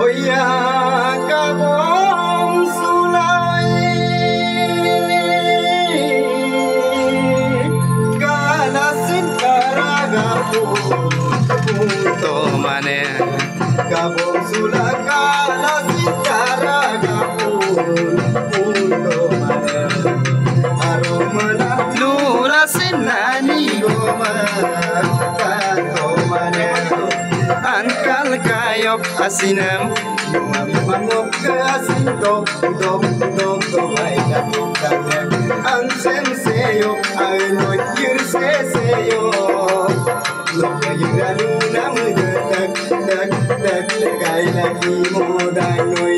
ya kabom sulai kalasin karagapo punto mane kabom sulai kalasin karagapo punto mane aromana lurasin nani goma kanto mane angkal kayok asinam mangop ke asin dom dom dom dom ay kapukanya ang senseyo ay no yir seseyo loka yiranu nam dak dak dak dak ay lagi mo danoy